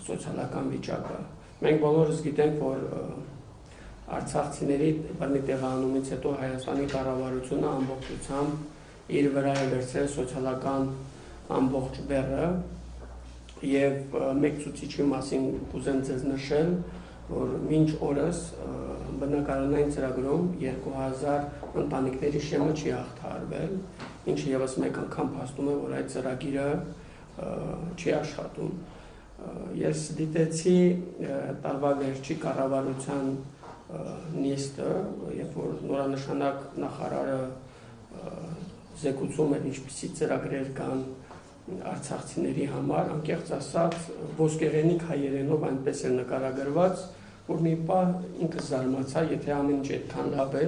սոցիալական վիճակը։ Մենք բոլորս գիտենք, որ արցախցիների բռնի տեղահանումից հետո Հայաստանի կառավարությունը ամբողջությամբ իր վրա է վերցրել սոցիալական ամբողջ բեռը եւ մեկ ցուցիչի մասին կուզեմ ձեզ նշել, որ մինչ օրս բնակարանային ծրագրում 2000 ընտանիքների շեմը չի հաղթահարվել, ինչը եւս մեկ անգամ փաստում է, որ այդ ծրագիրը չի աշխատում։ Ես դիտեցի տարվա վերջի կառավարության նիստը, երբ որ նորանշանակ նախարարը զեկուցում էր ինչպիսի ծրագրեր կան արցախցիների համար, անկեղծ ասած ոսկեղենիկ հայերենով այնպես էր նկարագրված, որ մի պահ ինքս զարմացա, եթե ամեն ինչ այդքան լավ է,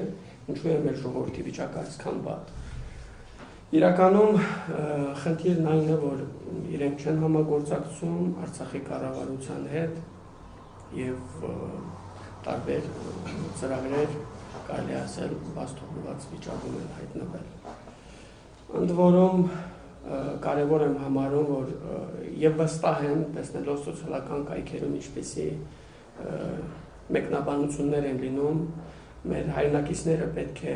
ինչու է մեր ժողովրդի վիճակը այսքան վատ։ Իրականում խնդիրն այն է, որ իրենք չեն համագործակցում Արցախի կառավարության հետ եւ տարբեր ծրագրեր կարելի ասել բաստողնված վիճակում են հայտնվել։ Ընդ որում կարևոր եմ համարում, որ եւ վստահ եմ, տեսնելով սոցիալական կայքերում ինչպեսի մեկնաբանություններ են լինում, մեր հայրենակիցները պետք է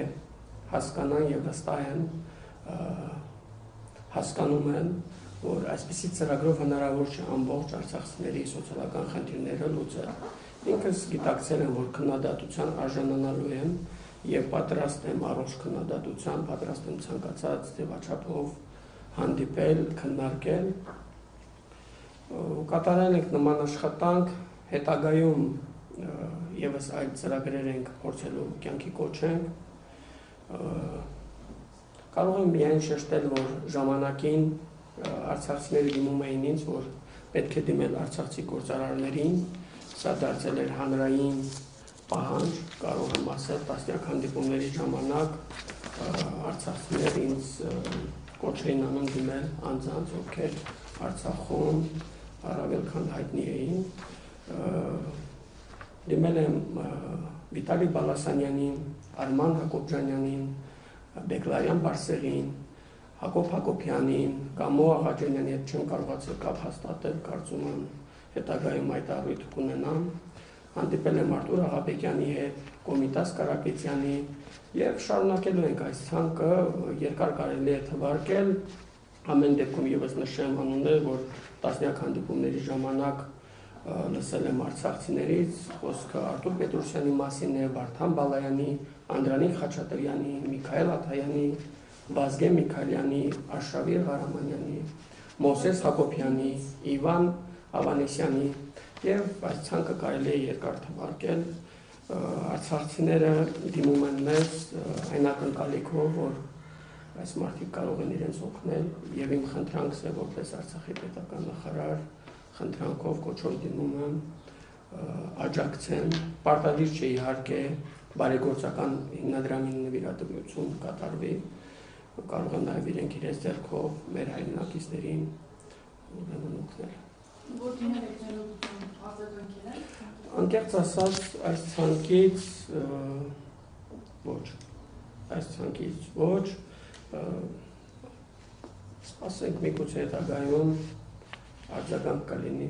հասկանան եւ վստահ են հասկանում են, որ այսպիսի ծրագրով հնարավոր չէ ամբողջ արցախցիների սոցիալական խնդիրները լուծել։ Ինքս գիտակցել եմ, որ քննադատության արժանանալու եմ եւ պատրաստ եմ առողջ քննադատության, պատրաստ եմ ցանկացած ձևաչափով հանդիպել, քննարկել։ Կատարել ենք նման աշխատանք, հետագայում եւս այլ ծրագրեր ենք փորձելու կյանքի կոչենք։ Կարող եմ միայն շեշտել, որ ժամանակին արցախցիները դիմում էին ինձ, որ պետք է դիմել արցախցի գործարարներին, սա դարձել էր հանրային պահանջ, կարող եմ ասել, տասնյակ հանդիպումների ժամանակ արցախցիներ ինձ կոչ էին անում դիմել անձանց, ովքեր Արցախում առավել քան հայտնի էին։ Դիմել եմ Վիտալի Բալասանյանին, Արման Հակոբյանյանին, Բեկլարյան Բարսեղին, Հակոբ Հակոբյանին, Կամո Աղաջանյանի հետ չեմ կարողացել կապ հաստատել, կարծում եմ հետագայում այդ առիթը կունենամ։ Հանդիպել եմ Արտուր Աղաբեկյանի հետ, Կոմիտաս Կարապետյանի եւ շարունակելու ենք այս ցանկը, երկար կարելի է թվարկել, ամեն դեպքում եւս նշեմ անուններ, որ տասնյակ հանդիպումների ժամանակ լսել եմ արցախցիներից, խոսքը Արտուր Պետրոսյանի մասին է, Վարդան Բալայանի, Անդրանիկ Խաչատրյանի, Միքայել Աթայանի, Վազգեն Միքայելյանի, Արշավիր Ղարամանյանի, Մովսես Հակոբյանի, Իվան Ավանեսյանի եւ այս ցանկը կարելի է երկար թվարկել։ Արցախցիները դիմում են մեզ այն ակնկալիքով, որ այս մարդիկ կարող են իրենց օգնել եւ իմ խնդրանքս է որպես Արցախի պետական նախարար խնդրանքով կոչով դիմում եմ աջակցեն, պարտադիր չէ իհարկե բարեգործական հիմնադրամին նվիրատվություն կատարվի, կարող են նաև իրենք իրենց ձեռքով մեր հայրենակիցներին օգնել։ Անկեղծ ասած, այս ցանկից ոչ, սպասենք միգուցե հետագայում արձագանք կլինի։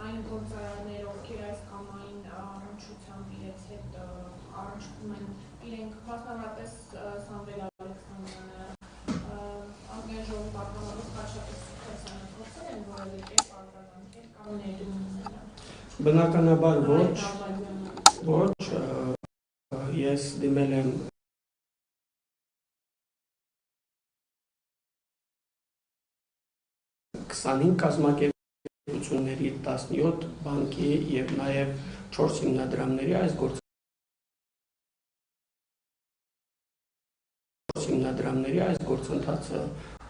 Այն գործարարները, ովքեր այս կամ այն առնչությամբ իրենց հետ առնչվում են, իրենք մասնավորապես Սամվել Ալեքսանդրյանը, ազգային ժողովի պատգամավոր Խաչատուր Սուխեսյանը փորձել են որևէ կերպ արձագանքել կամ ներդրում ունենալ։ Բնականաբար ոչ, ես դիմել եմ կազմակերպությունների 17 բանկի եւ նաեւ 4 հիմնադրամների այս գործընթացը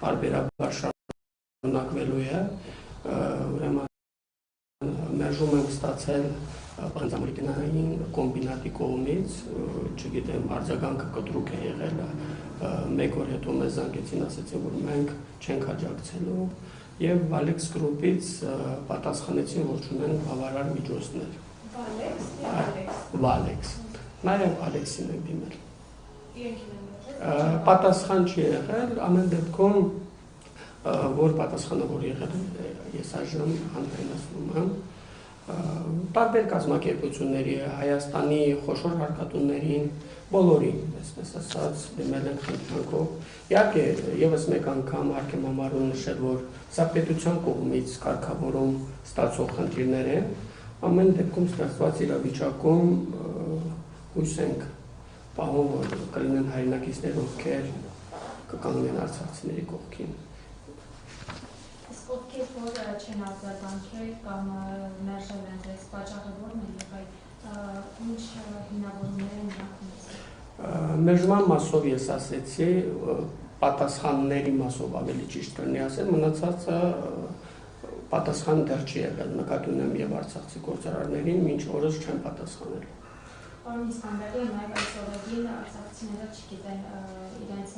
բարբերաբար շարունակվելու է, ուրեմն մերժում ենք ստացել բանջարաբանական կոմբինատի կողմից, չգիտեմ, արձագանքը կտրուկ է եղել, մեկ օր հետո մեզ զանգեցին, ասեցին, որ մենք չենք աջակցելու եւ Valex Group-ից պատասխանեցին, որ չունեն բավարար միջոցներ։ Valex, Valex։ Նաեւ Ալեքսին ենք դիմել։ Իրենք են Պատասխան չի եղել, ամեն դեպքում որ պատասխանը որ եղել ես այժմ հանրայնացնում եմ տարբեր կազմակերպությունների Հայաստանի խոշոր հարկատուներին բոլորին, այսպես ասած, դիմել ենք խնդրանքով։ Իհարկե, եւս մեկ անգամ հարկ եմ համարում նշել, որ սա պետության կողմից կարգավորում ստացող խնդիրներ են, ամեն դեպքում ստացված իրավիճակում հույս ենք պահում, որ կլինեն հայրենակիցներ, ովքեր կկանգնեն արցախցիների կողքին։ Ովքեր որ չեն արձագանքել կամ մերժել են ձեզ, պատճառը ո՞րն է եղել, ինչ հիմնավորումներ են նախնեցել։ Մերժման մասով ես ասեցի, պատասխանների մասով ավելի ճիշտ կլինի ասել, մնացածը պատասխան դեռ չի եղել, նկատի ունեմ եւ արցախցի գործարարներին, մինչ օրս չեն պատասխանել։ Պարոն Իսկանդարյան, նաև այս օրերին արցախցիները չգիտեն իրենց